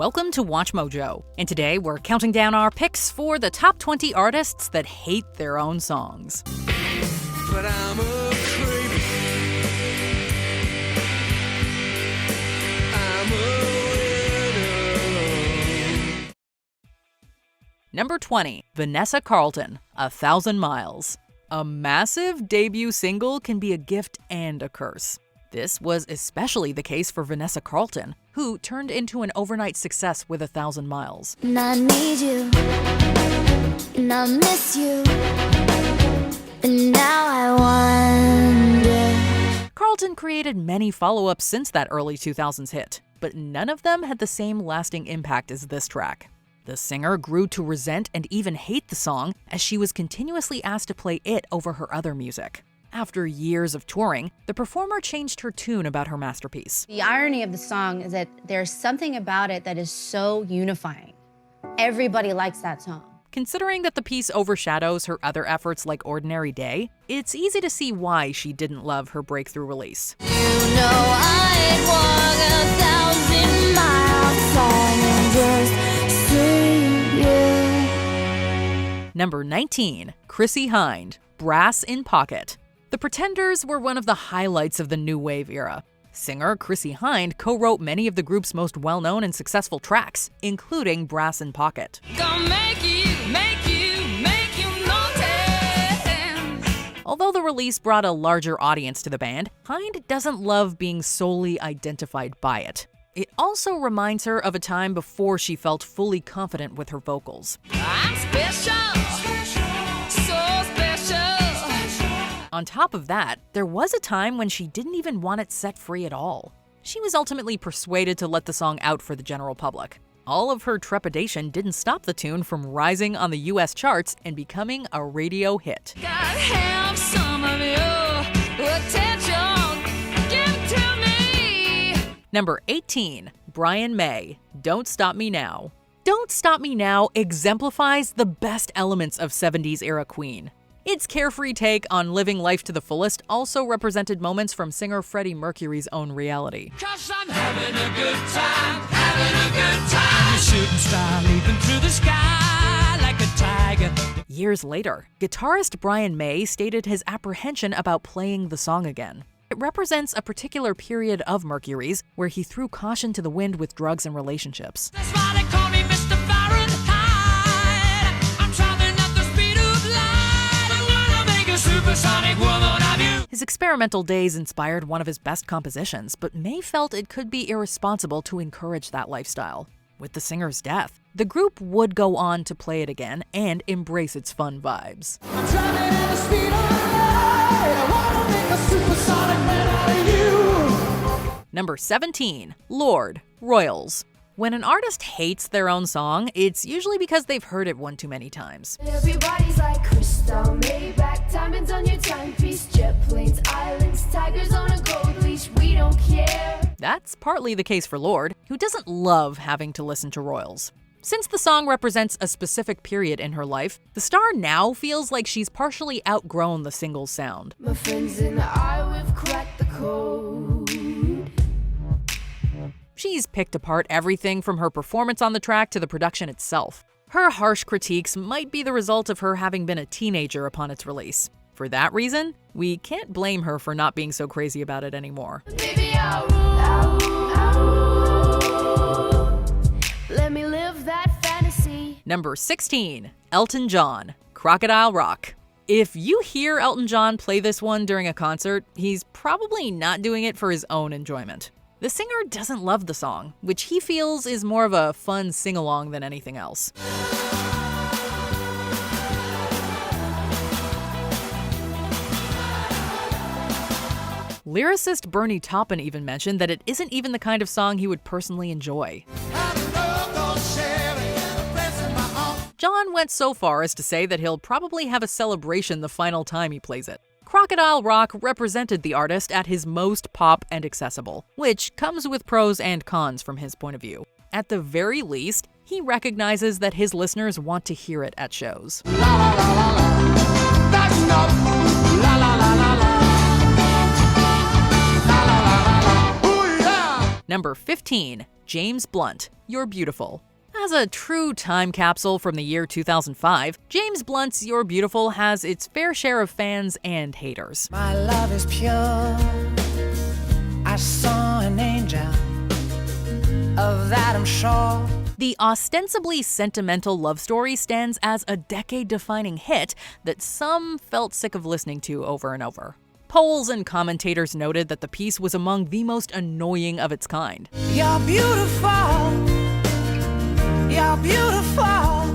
Welcome to Watch Mojo, and today we're counting down our picks for the top 20 artists that hate their own songs. But I'm a creep. I'm a widow. Number 20, Vanessa Carlton, 1,000 Miles. A massive debut single can be a gift and a curse. This was especially the case for Vanessa Carlton, who turned into an overnight success with 1,000 Miles. And I need you, and I miss you, and now I wonder. Carlton created many follow-ups since that early 2000s hit, but none of them had the same lasting impact as this track. The singer grew to resent and even hate the song as she was continuously asked to play it over her other music. After years of touring, the performer changed her tune about her masterpiece. The irony of the song is that there's something about it that is so unifying. Everybody likes that song. Considering that the piece overshadows her other efforts like Ordinary Day, it's easy to see why she didn't love her breakthrough release. You know I'd walk 1,000 miles and just see you. Number 19, Chrissie Hynde, Brass in Pocket. The Pretenders were one of the highlights of the new wave era. Singer Chrissie Hynde co-wrote many of the group's most well-known and successful tracks, including Brass in Pocket. Although the release brought a larger audience to the band, Hynde doesn't love being solely identified by it. It also reminds her of a time before she felt fully confident with her vocals. I'm special. So special. On top of that, there was a time when she didn't even want it set free at all. She was ultimately persuaded to let the song out for the general public. All of her trepidation didn't stop the tune from rising on the US charts and becoming a radio hit. Gotta have some of your attention. Give it to me. Number 18, Brian May, Don't Stop Me Now. Don't Stop Me Now exemplifies the best elements of 70s era Queen. Its carefree take on living life to the fullest also represented moments from singer Freddie Mercury's own reality. 'Cause I'm having a good time, having a good time. A shooting star leaping through the sky like a tiger. Years later, guitarist Brian May stated his apprehension about playing the song again. It represents a particular period of Mercury's where he threw caution to the wind with drugs and relationships. That's why they call me Mr. Fahrenheit. I'm traveling at the speed of light. I'm gonna make a supersonic woman of you. His experimental days inspired one of his best compositions, but May felt it could be irresponsible to encourage that lifestyle. With the singer's death, the group would go on to play it again and embrace its fun vibes. I'm traveling at the speed of light. I wanna make a supersonic man out of you. Number 17, Lorde, Royals. When an artist hates their own song, it's usually because they've heard it one too many times. Everybody's like crystal, Maybach, diamonds on your timepiece, jet planes, islands, tigers on a gold leash, we don't care. That's partly the case for Lorde, who doesn't love having to listen to Royals. Since the song represents a specific period in her life, the star now feels like she's partially outgrown the single's sound. My friends and I, we've cracked the code. She's picked apart everything from her performance on the track to the production itself. Her harsh critiques might be the result of her having been a teenager upon its release. For that reason, we can't blame her for not being so crazy about it anymore. Baby, I'll let me live that fantasy. Number 16, Elton John, Crocodile Rock. If you hear Elton John play this one during a concert, he's probably not doing it for his own enjoyment. The singer doesn't love the song, which he feels is more of a fun sing-along than anything else. Lyricist Bernie Taupin even mentioned that it isn't even the kind of song he would personally enjoy. John went so far as to say that he'll probably have a celebration the final time he plays it. Crocodile Rock represented the artist at his most pop and accessible, which comes with pros and cons from his point of view. At the very least, he recognizes that his listeners want to hear it at shows. La la la la la. That's enough. La la la la la. La la la la la. Ooh, yeah. Number 15, James Blunt, You're Beautiful. As a true time capsule from the year 2005, James Blunt's You're Beautiful has its fair share of fans and haters. My love is pure. I saw an angel. Of that I'm sure. The ostensibly sentimental love story stands as a decade-defining hit that some felt sick of listening to over and over. Polls and commentators noted that the piece was among the most annoying of its kind. You're beautiful. You're beautiful.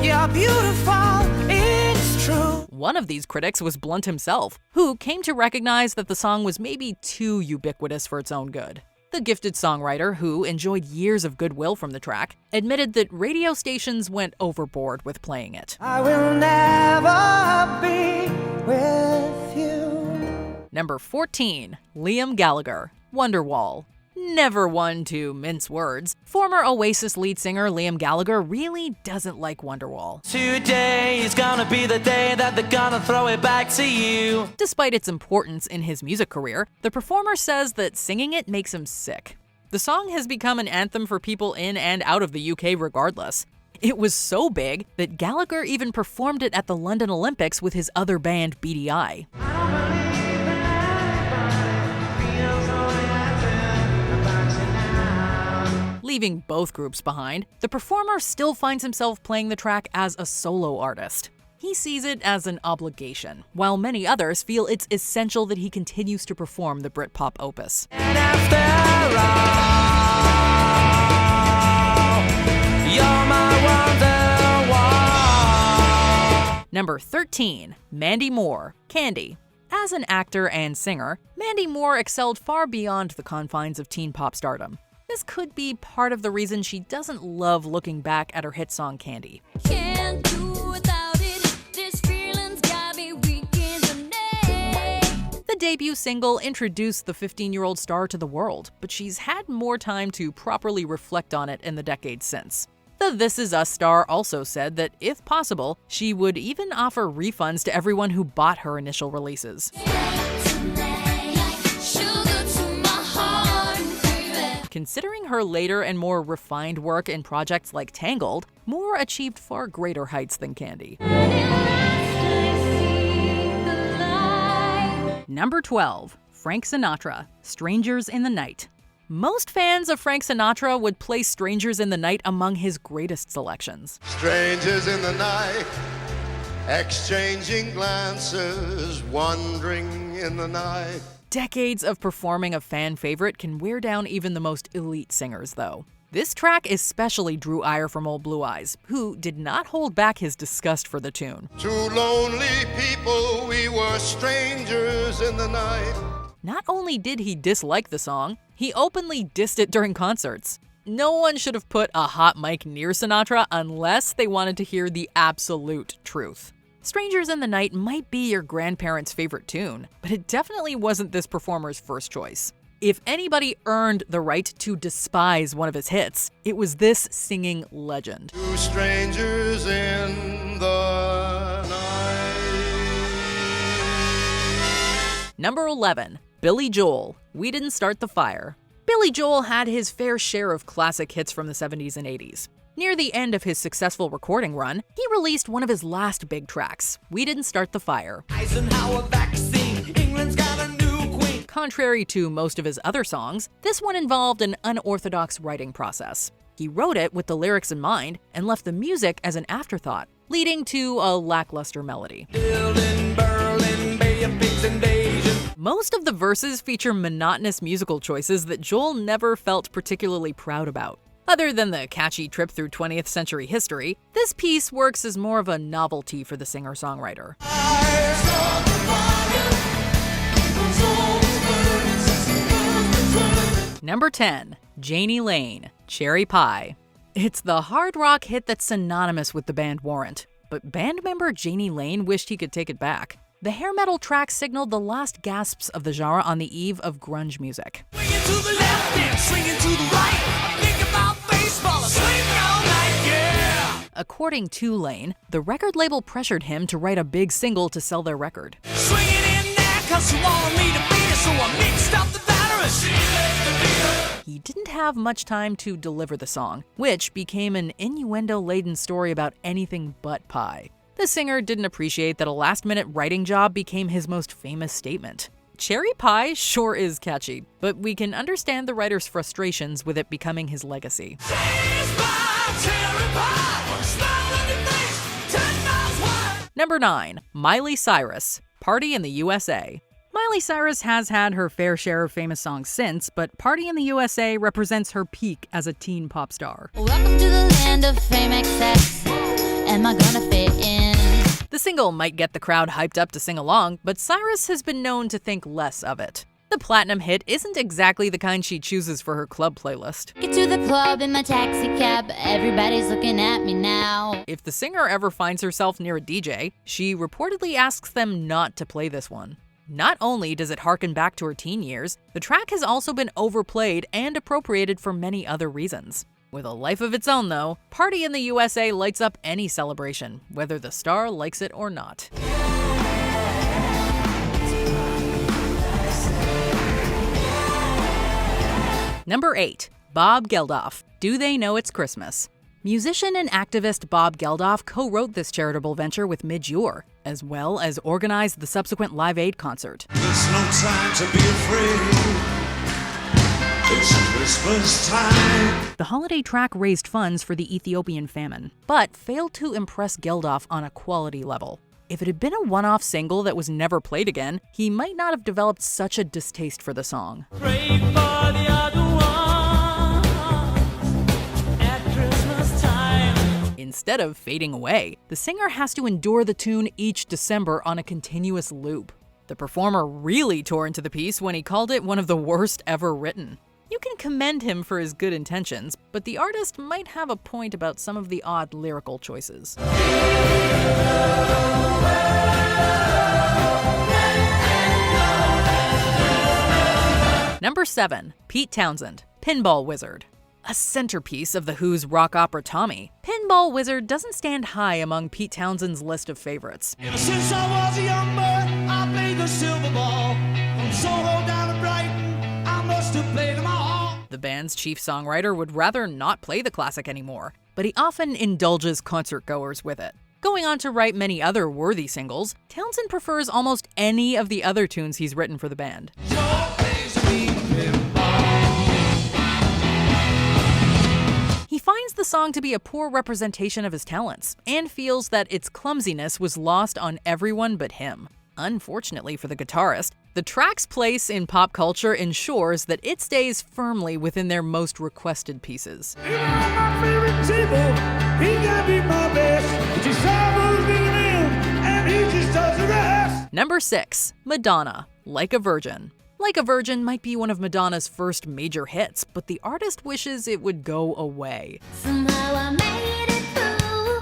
You're beautiful. It's true. One of these critics was Blunt himself, who came to recognize that the song was maybe too ubiquitous for its own good. The gifted songwriter, who enjoyed years of goodwill from the track, admitted that radio stations went overboard with playing it. I will never be with you. Number 14, Liam Gallagher, Wonderwall. Never one to mince words, former Oasis lead singer Liam Gallagher really doesn't like Wonderwall. Today is gonna be the day that they're gonna throw it back to you. Despite its importance in his music career, the performer says that singing it makes him sick. The song has become an anthem for people in and out of the UK regardless. It was so big that Gallagher even performed it at the London Olympics with his other band BDI. Leaving both groups behind, the performer still finds himself playing the track as a solo artist. He sees it as an obligation, while many others feel it's essential that he continues to perform the Britpop opus. And after all, you're my wonderwall. Number 13, Mandy Moore, Candy. As an actor and singer, Mandy Moore excelled far beyond the confines of teen pop stardom. This could be part of the reason she doesn't love looking back at her hit song Candy. Can't do without it. This feeling's got me weak in the neck. The debut single introduced the 15-year-old star to the world, but she's had more time to properly reflect on it in the decades since. The This Is Us star also said that, if possible, she would even offer refunds to everyone who bought her initial releases. Considering her later and more refined work in projects like Tangled, Moore achieved far greater heights than Candy. Number 12, Frank Sinatra, Strangers in the Night. Most fans of Frank Sinatra would place Strangers in the Night among his greatest selections. Strangers in the night, exchanging glances, wandering in the night. Decades of performing a fan favorite can wear down even the most elite singers, though. This track especially drew ire from Old Blue Eyes, who did not hold back his disgust for the tune. Two lonely people, we were strangers in the night. Not only did he dislike the song, he openly dissed it during concerts. No one should have put a hot mic near Sinatra unless they wanted to hear the absolute truth. Strangers in the Night might be your grandparents' favorite tune, but it definitely wasn't this performer's first choice. If anybody earned the right to despise one of his hits, it was this singing legend. Two strangers in the night. Number 11, Billy Joel, We Didn't Start the Fire. Billy Joel had his fair share of classic hits from the 70s and 80s. Near the end of his successful recording run, he released one of his last big tracks, We Didn't Start the Fire. Eisenhower vaccine, England's got a new queen. Contrary to most of his other songs, this one involved an unorthodox writing process. He wrote it with the lyrics in mind and left the music as an afterthought, leading to a lackluster melody. Building Berlin, Bay of Pigs invasion. Most of the verses feature monotonous musical choices that Joel never felt particularly proud about. Other than the catchy trip through 20th century history, this piece works as more of a novelty for the singer-songwriter. Number 10, Jani Lane, Cherry Pie. It's the hard rock hit that's synonymous with the band Warrant, but band member Jani Lane wished he could take it back. The hair metal track signaled the last gasps of the genre on the eve of grunge music. Swinging to the left and swinging to the right. Think about baseball, swing all night, yeah. According to Lane, the record label pressured him to write a big single to sell their record. Swinging in there 'cause you wanted me to beat it, so I mixed up the battery. He didn't have much time to deliver the song, which became an innuendo-laden story about anything but pie. The singer didn't appreciate that a last-minute writing job became his most famous statement. Cherry pie sure is catchy, but we can understand the writer's frustrations with it becoming his legacy. Number 9. Miley Cyrus, Party in the USA. Miley Cyrus has had her fair share of famous songs since, but Party in the USA represents her peak as a teen pop star. Welcome to the land of fame excess. Am I gonna fit in? The single might get the crowd hyped up to sing along, but Cyrus has been known to think less of it. The platinum hit isn't exactly the kind she chooses for her club playlist. Get to the club in my taxi cab. Everybody's looking at me now. If the singer ever finds herself near a DJ, she reportedly asks them not to play this one. Not only does it harken back to her teen years, the track has also been overplayed and appropriated for many other reasons. With a life of its own, though, Party in the USA lights up any celebration, whether the star likes it or not. Number 8. Bob Geldof, Do They Know It's Christmas? Musician and activist Bob Geldof co-wrote this charitable venture with Yorke, as well as organized the subsequent Live Aid concert. There's no time to be afraid. It's Christmas time. The holiday track raised funds for the Ethiopian famine, but failed to impress Geldof on a quality level. If it had been a one-off single that was never played again, he might not have developed such a distaste for the song. Pray for the other ones at Christmas time. Instead of fading away, the singer has to endure the tune each December on a continuous loop. The performer really tore into the piece when he called it one of the worst ever written. You can commend him for his good intentions, but the artist might have a point about some of the odd lyrical choices. Number 7. Pete Townshend, Pinball Wizard. A centerpiece of The Who's rock opera Tommy, Pinball Wizard doesn't stand high among Pete Townshend's list of favorites. Ever since I was a young boy, I played the silver ball. From Soho down to Brighton, I must have played them all. The band's chief songwriter would rather not play the classic anymore, but he often indulges concertgoers with it. Going on to write many other worthy singles, Townshend prefers almost any of the other tunes he's written for the band. He finds the song to be a poor representation of his talents, and feels that its clumsiness was lost on everyone but him. Unfortunately for the guitarist, the track's place in pop culture ensures that it stays firmly within their most requested pieces. My favorite table, he got me my best. Just and he just does the rest. Number 6. Madonna, Like a Virgin. Like a Virgin might be one of Madonna's first major hits, but the artist wishes it would go away. Somehow I made it through.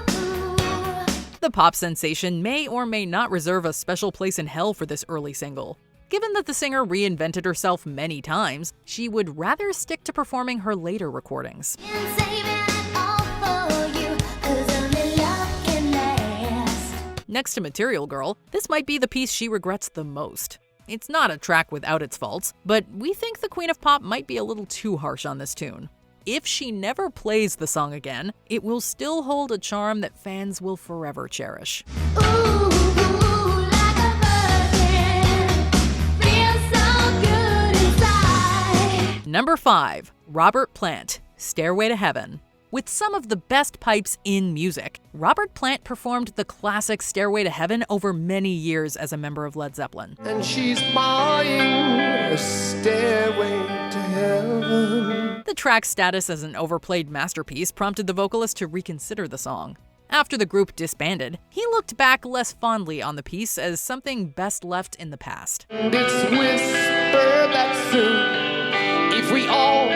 The pop sensation may or may not reserve a special place in hell for this early single. Given that the singer reinvented herself many times, she would rather stick to performing her later recordings. And saving it all for you, 'cause only love can last. Next to Material Girl, this might be the piece she regrets the most. It's not a track without its faults, but we think the Queen of Pop might be a little too harsh on this tune. If she never plays the song again, it will still hold a charm that fans will forever cherish. Ooh, like a virgin, feels so good inside. Number 5. Robert Plant, Stairway to Heaven. With some of the best pipes in music, Robert Plant performed the classic Stairway to Heaven over many years as a member of Led Zeppelin. And she's buying a stairway to heaven. The track's status as an overplayed masterpiece prompted the vocalist to reconsider the song. After the group disbanded, he looked back less fondly on the piece as something best left in the past. And it's whispered that soon, if we all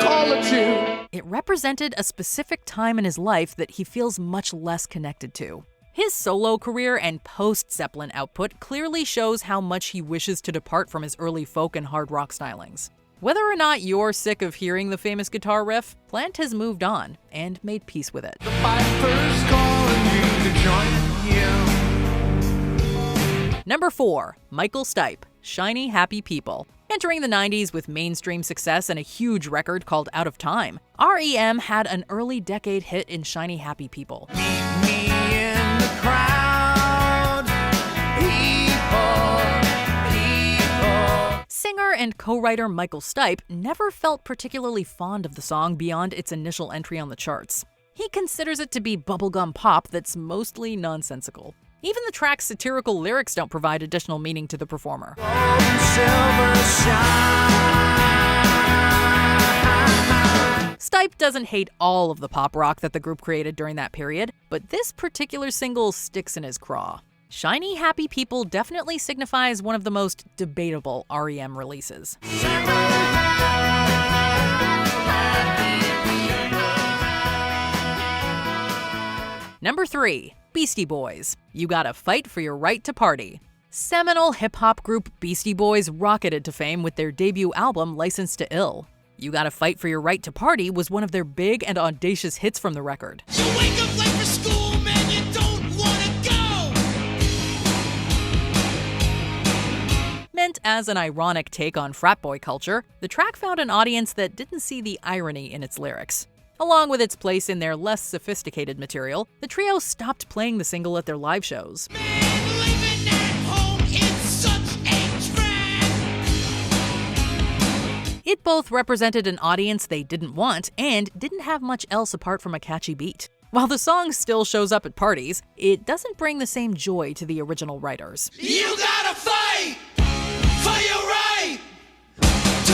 call a tune. It represented a specific time in his life that he feels much less connected to. His solo career and post-Zeppelin output clearly shows how much he wishes to depart from his early folk and hard rock stylings. Whether or not you're sick of hearing the famous guitar riff, Plant has moved on and made peace with it. The piper's calling you to join him. Number 4. Michael Stipe, Shiny Happy People. Entering the 90s with mainstream success and a huge record called Out of Time, R.E.M. had an early decade hit in Shiny Happy People. Me in the crowd, people. Singer and co-writer Michael Stipe never felt particularly fond of the song beyond its initial entry on the charts. He considers it to be bubblegum pop that's mostly nonsensical. Even the track's satirical lyrics don't provide additional meaning to the performer. Stipe doesn't hate all of the pop rock that the group created during that period, but this particular single sticks in his craw. Shiny Happy People definitely signifies one of the most debatable R.E.M. releases. Number 3. Beastie Boys. You Gotta Fight for Your Right to Party. Seminal hip-hop group Beastie Boys rocketed to fame with their debut album Licensed to Ill. You Gotta Fight for Your Right to Party was one of their big and audacious hits from the record. You wake up late for school, man, you don't wanna go. Meant as an ironic take on frat boy culture, the track found an audience that didn't see the irony in its lyrics. Along with its place in their less sophisticated material, the trio stopped playing the single at their live shows. Man, living at home is such a drag. It both represented an audience they didn't want and didn't have much else apart from a catchy beat. While the song still shows up at parties, it doesn't bring the same joy to the original writers. You gotta fight for your right to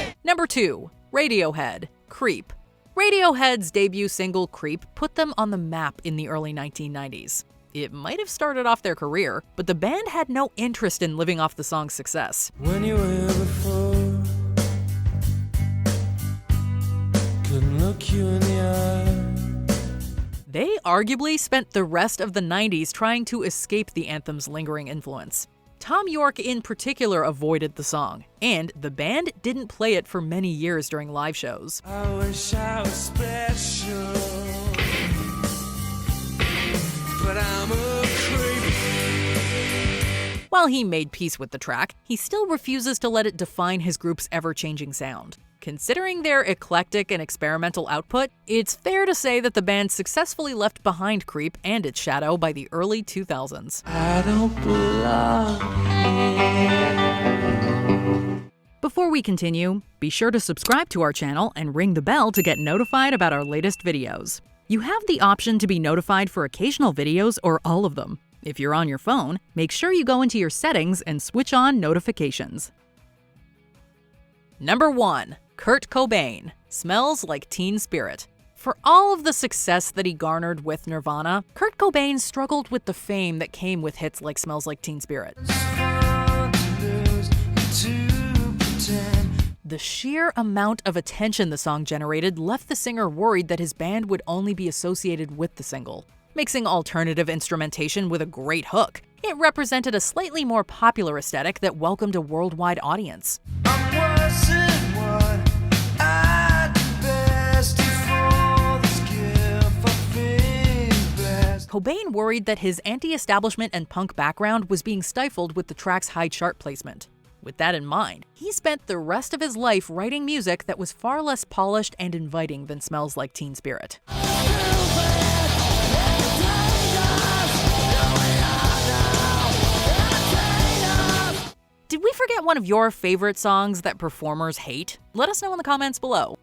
party. Number 2. Radiohead, Creep. Radiohead's debut single Creep put them on the map in the early 1990s. It might have started off their career, but the band had no interest in living off the song's success. When you were before, couldn't look you in the eye. They arguably spent the rest of the 90s trying to escape the anthem's lingering influence. Thom Yorke in particular avoided the song, and the band didn't play it for many years during live shows. I wish I was special, but I'm a creep. While he made peace with the track, he still refuses to let it define his group's ever-changing sound. Considering their eclectic and experimental output, it's fair to say that the band successfully left behind Creep and its shadow by the early 2000s. I don't belong here. Before we continue, be sure to subscribe to our channel and ring the bell to get notified about our latest videos. You have the option to be notified for occasional videos or all of them. If you're on your phone, make sure you go into your settings and switch on notifications. Number 1. Kurt Cobain, Smells Like Teen Spirit. For all of the success that he garnered with Nirvana, Kurt Cobain struggled with the fame that came with hits like Smells Like Teen Spirit. The sheer amount of attention the song generated left the singer worried that his band would only be associated with the single. Mixing alternative instrumentation with a great hook, it represented a slightly more popular aesthetic that welcomed a worldwide audience. Cobain worried that his anti-establishment and punk background was being stifled with the track's high chart placement. With that in mind, he spent the rest of his life writing music that was far less polished and inviting than Smells Like Teen Spirit. Did we forget one of your favorite songs that performers hate? Let us know in the comments below.